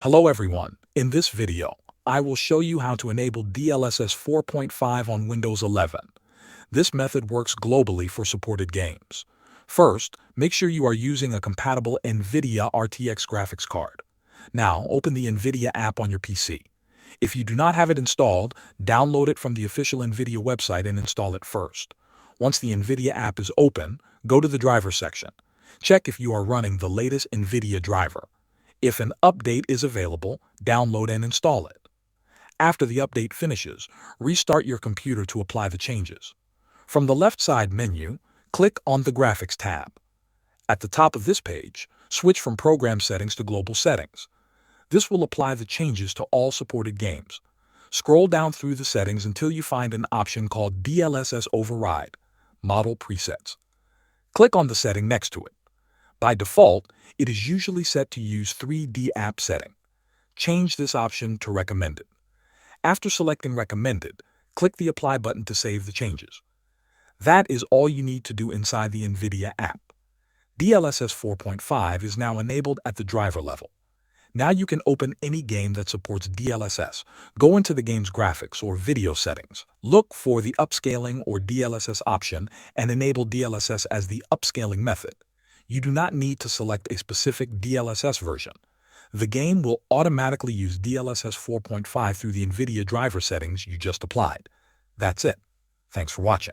Hello everyone, in this video, I will show you how to enable DLSS 4.5 on Windows 11. This method works globally for supported games. First, make sure you are using a compatible NVIDIA RTX graphics card. Now, open the NVIDIA app on your PC. If you do not have it installed, download it from the official NVIDIA website and install it first. Once the NVIDIA app is open, go to the driver section. Check if you are running the latest NVIDIA driver. If an update is available, download and install it. After the update finishes, restart your computer to apply the changes. From the left side menu, click on the Graphics tab. At the top of this page, switch from Program Settings to Global Settings. This will apply the changes to all supported games. Scroll down through the settings until you find an option called DLSS Override, Model Presets. Click on the setting next to it. By default, it is usually set to use 3D app setting. Change this option to Recommended. After selecting Recommended, click the Apply button to save the changes. That is all you need to do inside the NVIDIA app. DLSS 4.5 is now enabled at the driver level. Now you can open any game that supports DLSS. Go into the game's graphics or video settings. Look for the upscaling or DLSS option and enable DLSS as the upscaling method. You do not need to select a specific DLSS version. The game will automatically use DLSS 4.5 through the NVIDIA driver settings you just applied. That's it. Thanks for watching.